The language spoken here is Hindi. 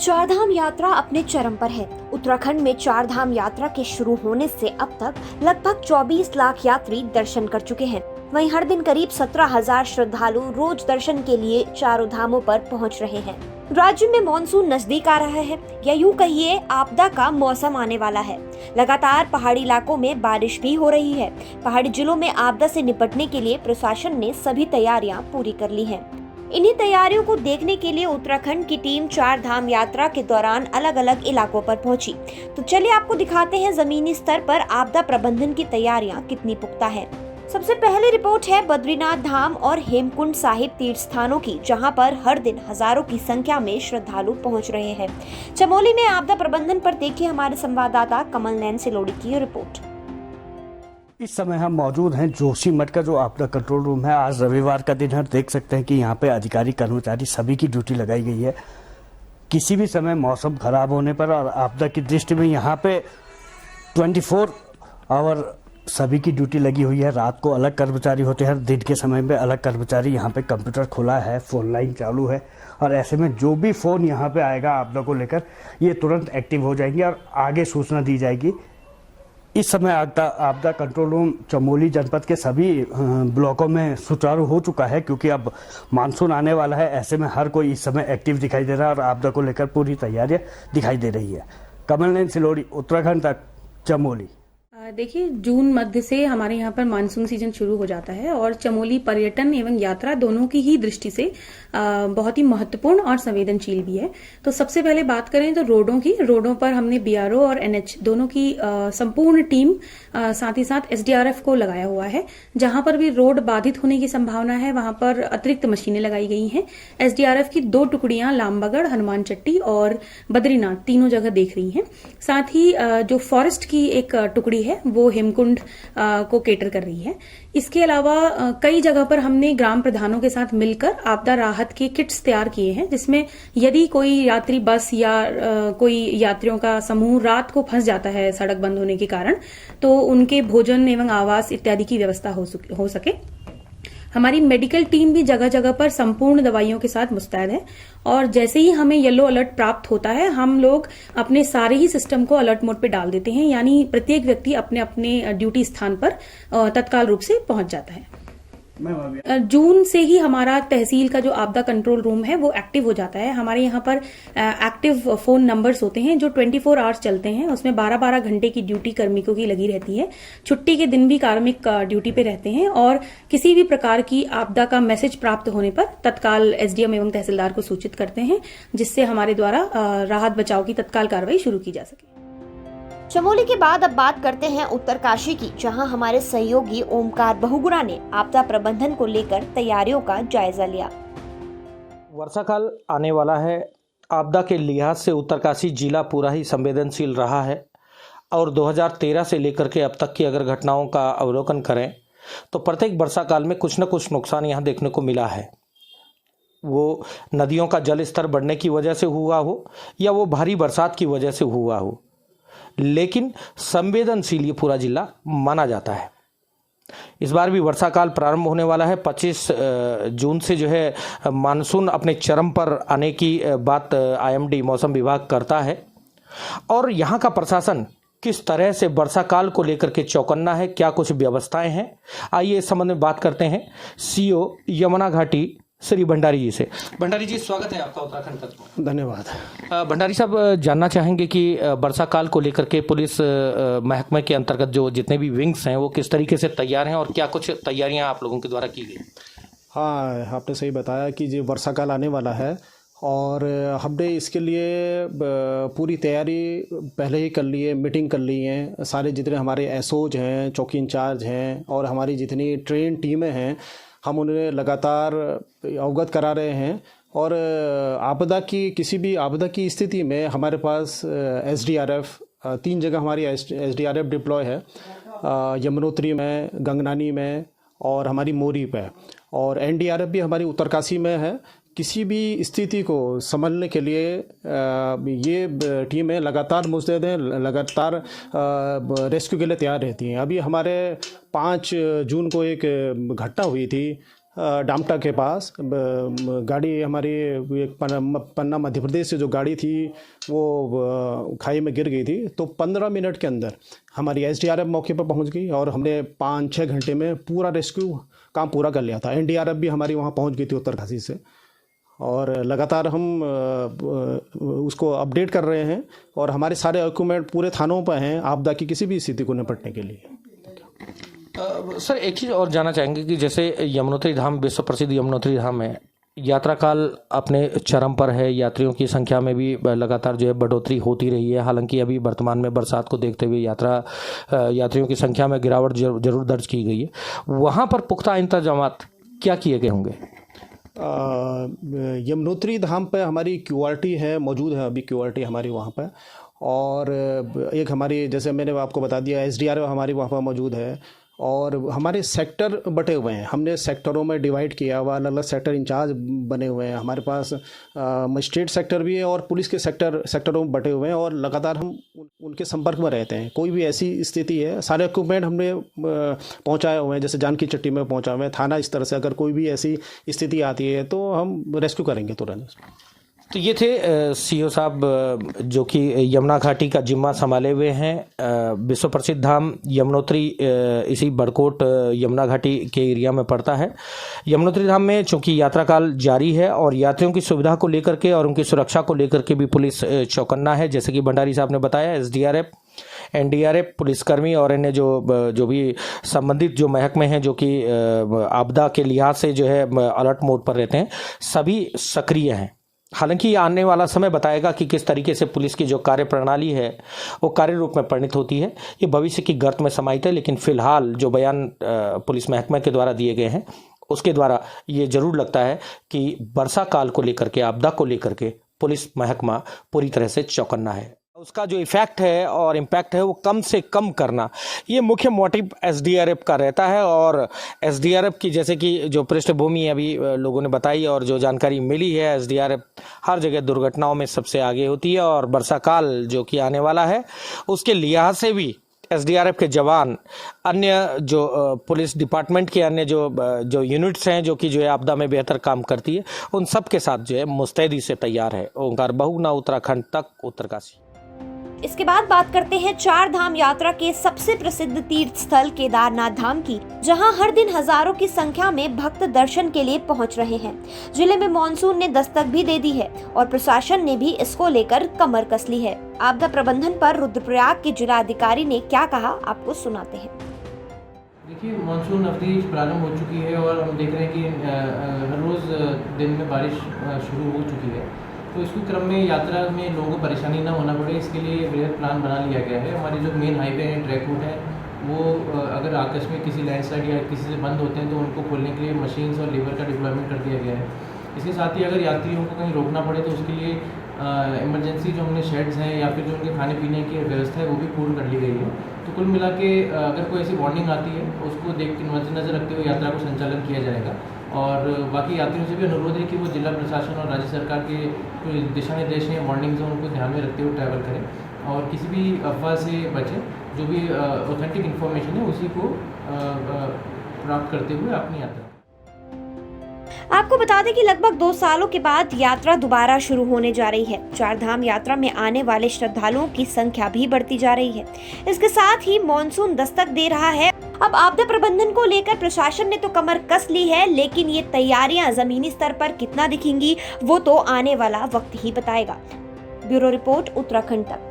चारधाम यात्रा अपने चरम पर है। उत्तराखंड में चारधाम यात्रा के शुरू होने से अब तक लगभग 24 लाख यात्री दर्शन कर चुके हैं। वहीं हर दिन करीब 17,000 श्रद्धालु रोज दर्शन के लिए चारों धामों पर पहुंच रहे हैं। राज्य में मानसून नजदीक आ रहा है या यूं कहिए आपदा का मौसम आने वाला है। लगातार पहाड़ी इलाकों में बारिश भी हो रही है। पहाड़ी जिलों में आपदा से निपटने के लिए प्रशासन ने सभी तैयारियां पूरी कर ली हैं। इन्हीं तैयारियों को देखने के लिए उत्तराखंड की टीम चारधाम यात्रा के दौरान अलग अलग इलाकों पर पहुंची। तो चलिए आपको दिखाते हैं जमीनी स्तर पर आपदा प्रबंधन की तैयारियां कितनी पुख्ता है। सबसे पहले रिपोर्ट है बद्रीनाथ धाम और हेमकुंड साहिब तीर्थ स्थानों की, जहां पर हर दिन हजारों की संख्या में श्रद्धालु पहुंच रहे हैं। चमोली में आपदा प्रबंधन पर देखिए हमारे संवाददाता कमल नैन सिलोड़ी की रिपोर्ट। इस समय हम मौजूद हैं जोशीमठ का जो आपदा कंट्रोल रूम है। आज रविवार का दिन है। देख सकते हैं कि यहाँ पे अधिकारी कर्मचारी सभी की ड्यूटी लगाई गई है। किसी भी समय मौसम खराब होने पर और आपदा की दृष्टि में यहाँ पे 24 आवर सभी की ड्यूटी लगी हुई है। रात को अलग कर्मचारी होते हैं, दिन के समय में अलग कर्मचारी। यहाँ पे कंप्यूटर खुला है, फोन लाइन चालू है और ऐसे में जो भी फोन यहाँ पे आएगा आपदा को लेकर, ये तुरंत एक्टिव हो जाएंगे और आगे सूचना दी जाएगी। इस समय आपदा कंट्रोल रूम चमोली जनपद के सभी ब्लॉकों में सुचारू हो चुका है, क्योंकि अब मानसून आने वाला है। ऐसे में हर कोई इस समय एक्टिव दिखाई दे रहा है और आपदा को लेकर पूरी तैयारियां दिखाई दे रही है। कमल नैन सिलोड़ी, उत्तराखंड तक, चमोली। देखिए, जून मध्य से हमारे यहाँ पर मानसून सीजन शुरू हो जाता है और चमोली पर्यटन एवं यात्रा दोनों की ही दृष्टि से बहुत ही महत्वपूर्ण और संवेदनशील भी है। तो सबसे पहले बात करें तो रोडों पर हमने बीआरओ और एनएच दोनों की संपूर्ण टीम, साथ ही साथ एसडीआरएफ को लगाया हुआ है। जहां पर भी रोड बाधित होने की संभावना है वहां पर अतिरिक्त मशीनें लगाई गई हैं। एसडीआरएफ की 2 टुकड़ियां लामबगड़, हनुमान चट्टी और बद्रीनाथ तीनों जगह देख रही हैं। साथ ही जो फॉरेस्ट की एक टुकड़ी है वो हेमकुंड को केटर कर रही है। इसके अलावा कई जगह पर हमने ग्राम प्रधानों के साथ मिलकर आपदा राहत के किट्स तैयार किए हैं, जिसमें यदि कोई यात्री बस या कोई यात्रियों का समूह रात को फंस जाता है सड़क बंद होने के कारण, तो उनके भोजन एवं आवास इत्यादि की व्यवस्था हो सके। हमारी मेडिकल टीम भी जगह जगह पर संपूर्ण दवाइयों के साथ मुस्तैद है और जैसे ही हमें येलो अलर्ट प्राप्त होता है हम लोग अपने सारे ही सिस्टम को अलर्ट मोड पे डाल देते हैं, यानी प्रत्येक व्यक्ति अपने अपने ड्यूटी स्थान पर तत्काल रूप से पहुंच जाता है। जून से ही हमारा तहसील का जो आपदा कंट्रोल रूम है वो एक्टिव हो जाता है। हमारे यहाँ पर एक्टिव फोन नंबर्स होते हैं जो 24 आवर्स चलते हैं। उसमें 12-12 घंटे की ड्यूटी कार्मिकों की लगी रहती है। छुट्टी के दिन भी कार्मिक ड्यूटी पे रहते हैं और किसी भी प्रकार की आपदा का मैसेज प्राप्त होने पर तत्काल एसडीएम एवं तहसीलदार को सूचित करते हैं, जिससे हमारे द्वारा राहत बचाव की तत्काल कार्रवाई शुरू की जा सके। चमोली के बाद अब बात करते हैं उत्तरकाशी की, जहां हमारे सहयोगी ओमकार बहुगुणा ने आपदा प्रबंधन को लेकर तैयारियों का जायजा लिया। वर्षा काल आने वाला है। आपदा के लिहाज से उत्तरकाशी जिला पूरा ही संवेदनशील रहा है और 2013 से लेकर के अब तक की अगर घटनाओं का अवलोकन करें तो प्रत्येक वर्षा काल में कुछ न कुछ नुकसान यहाँ देखने को मिला है। वो नदियों का जल स्तर बढ़ने की वजह से हुआ हो या वो भारी बरसात की वजह से हुआ हो, लेकिन संवेदनशील ये पूरा जिला माना जाता है। इस बार भी वर्षा काल प्रारंभ होने वाला है। 25 जून से जो है मानसून अपने चरम पर आने की बात आईएमडी मौसम विभाग करता है और यहाँ का प्रशासन किस तरह से वर्षा काल को लेकर के चौकन्ना है, क्या कुछ व्यवस्थाएं हैं, आइए इस संबंध में बात करते हैं सीओ यमुना घाटी श्री भंडारी जी से। भंडारी जी, स्वागत है आपका उत्तराखंड तक। धन्यवाद। भंडारी साहब, जानना चाहेंगे कि वर्षा काल को लेकर के पुलिस महकमे के अंतर्गत जो जितने भी विंग्स हैं वो किस तरीके से तैयार हैं और क्या कुछ तैयारियां आप लोगों के द्वारा की गई? हाँ, आपने सही बताया कि जो वर्षा काल आने वाला है और हमने इसके लिए पूरी तैयारी पहले ही कर ली है, मीटिंग कर ली है। सारे जितने हमारे एसओज हैं, चौकी इंचार्ज हैं और हमारी जितनी ट्रेन टीमें हैं, हम उन्हें लगातार अवगत करा रहे हैं और किसी भी आपदा की स्थिति में हमारे पास एसडीआरएफ 3 जगह हमारी एसडीआरएफ डिप्लॉय है, यमुनोत्री में, गंगनानी में और हमारी मोरी पे, और एनडीआरएफ भी हमारी उत्तरकाशी में है। किसी भी स्थिति को संभलने के लिए ये टीमें लगातार मुस्तैद हैं, लगातार रेस्क्यू के लिए तैयार रहती हैं। अभी हमारे 5 जून को एक घटना हुई थी डामटा के पास गाड़ी हमारी एक पन्ना मध्य प्रदेश से जो गाड़ी थी वो खाई में गिर गई थी। तो 15 मिनट के अंदर हमारी SDRF मौके पर पहुंच गई और हमने 5-6 घंटे में पूरा रेस्क्यू काम पूरा कर लिया था। NDRF भी हमारी वहां पहुंच गई थी उत्तरकाशी से, और लगातार हम उसको अपडेट कर रहे हैं और हमारे सारे इक्विपमेंट पूरे थानों पर हैं आपदा की किसी भी स्थिति को निपटने के लिए। सर, एक चीज़ और जानना चाहेंगे कि जैसे यमुनोत्री धाम विश्व प्रसिद्ध यमुनोत्री धाम है, यात्रा काल अपने चरम पर है, यात्रियों की संख्या में भी लगातार जो है बढ़ोतरी होती रही है। हालांकि अभी वर्तमान में बरसात को देखते हुए यात्रियों की संख्या में गिरावट जरूर दर्ज की गई है। वहाँ पर पुख्ता इंतजामात क्या किए गए होंगे? यमुनोत्री धाम पे हमारी QRT है, मौजूद है अभी QRT हमारी वहाँ पर, और एक हमारी जैसे मैंने आपको बता दिया SDRF हमारी वहाँ पर मौजूद है, और हमारे सेक्टर बटे हुए हैं। हमने सेक्टरों में डिवाइड किया हुआ, अलग अलग सेक्टर इंचार्ज बने हुए हैं। हमारे पास मजिस्ट्रेट सेक्टर भी है और पुलिस के सेक्टरों में बटे हुए हैं, और लगातार हम उनके संपर्क में रहते हैं। कोई भी ऐसी स्थिति है, सारे इक्विपमेंट हमने पहुंचाए हुए हैं, जैसे जानकी चट्टी में पहुंचाए हुए हैं थाना। इस तरह से अगर कोई भी ऐसी स्थिति आती है तो हम रेस्क्यू करेंगे तुरंत। तो ये थे CO साहब जो कि यमुना घाटी का जिम्मा संभाले हुए हैं। विश्व प्रसिद्ध धाम यमुनोत्री इसी बड़कोट यमुना घाटी के एरिया में पड़ता है। यमुनोत्री धाम में चूंकि यात्रा काल जारी है और यात्रियों की सुविधा को लेकर के और उनकी सुरक्षा को लेकर के भी पुलिस चौकन्ना है। जैसे कि भंडारी साहब ने बताया, SDRF, NDRF, पुलिसकर्मी और अन्य जो भी संबंधित जो महकमे हैं, जो कि आपदा के लिहाज से जो है अलर्ट मोड पर रहते हैं, सभी सक्रिय हैं। हालांकि आने वाला समय बताएगा कि किस तरीके से पुलिस की जो कार्य प्रणाली है वो कार्य रूप में परिणित होती है। ये भविष्य की गर्त में समाहित है, लेकिन फिलहाल जो बयान पुलिस महकमे के द्वारा दिए गए हैं उसके द्वारा ये जरूर लगता है कि वर्षा काल को लेकर के, आपदा को लेकर के पुलिस महकमा पूरी तरह से चौकन्ना है। उसका जो इफेक्ट है और इम्पैक्ट है वो कम से कम करना, ये मुख्य मोटिव SDRF का रहता है। और SDRF की जैसे कि जो पृष्ठभूमि अभी लोगों ने बताई और जो जानकारी मिली है, SDRF हर जगह दुर्घटनाओं में सबसे आगे होती है, और वर्षा काल जो कि आने वाला है उसके लिहाज से भी SDRF के जवान, अन्य जो पुलिस डिपार्टमेंट के अन्य जो यूनिट्स हैं जो कि जो है आपदा में बेहतर काम करती है, उन सब के साथ जो है मुस्तैदी से तैयार है। ओंकार बहुगुणा, उत्तराखंड तक, उत्तरकाशी। इसके बाद बात करते हैं 4 धाम यात्रा के सबसे प्रसिद्ध तीर्थ स्थल केदारनाथ धाम की, जहां हर दिन हजारों की संख्या में भक्त दर्शन के लिए पहुंच रहे हैं। जिले में मानसून ने दस्तक भी दे दी है और प्रशासन ने भी इसको लेकर कमर कस ली है। आपदा प्रबंधन पर रुद्रप्रयाग के जिला अधिकारी ने क्या कहा, आपको सुनाते हैं। देखिए, मानसून अवधि प्रारंभ हो चुकी है और हम देख रहे हैं कि हर रोज़ दिन में बारिश शुरू हो चुकी है। तो इसके क्रम में यात्रा में लोगों को परेशानी ना होना पड़े, इसके लिए बृहद प्लान बना लिया गया है। हमारे जो मेन हाईवे हैं, ट्रैक रूट हैं, वो अगर आकस्मिक किसी लैंडस्लाइड या किसी से बंद होते हैं तो उनको खोलने के लिए मशीन्स और लेबर का डिप्लॉयमेंट कर दिया गया है। इसके साथ ही अगर यात्रियों को कहीं रोकना पड़े तो उसके लिए इमरजेंसी जो हमने शेड्स हैं या फिर जो उनके खाने पीने की व्यवस्था है वो भी पूर्ण कर ली गई है। तो कुल मिला के अगर कोई ऐसी वार्निंग आती है उसको देख के मद्देनजर रखते हुए यात्रा को संचालन किया जाएगा। और बाकी यात्रियों से भी अनुरोध है कि वो जिला प्रशासन और राज्य सरकार के जो दिशा निर्देश हैं, वार्निंग्स हैं, उनको ध्यान में रखते हुए ट्रैवल करें और किसी भी अफवाह से बचें। जो भी ऑथेंटिक इन्फॉर्मेशन है उसी को प्राप्त करते हुए अपनी यात्रा। आपको बता दें कि लगभग 2 सालों के बाद यात्रा दोबारा शुरू होने जा रही है। 4 धाम यात्रा में आने वाले श्रद्धालुओं की संख्या भी बढ़ती जा रही है। इसके साथ ही मानसून दस्तक दे रहा है। अब आपदा प्रबंधन को लेकर प्रशासन ने तो कमर कस ली है, लेकिन ये तैयारियां जमीनी स्तर पर कितना दिखेंगी वो तो आने वाला वक्त ही बताएगा। ब्यूरो रिपोर्ट, उत्तराखंड तक।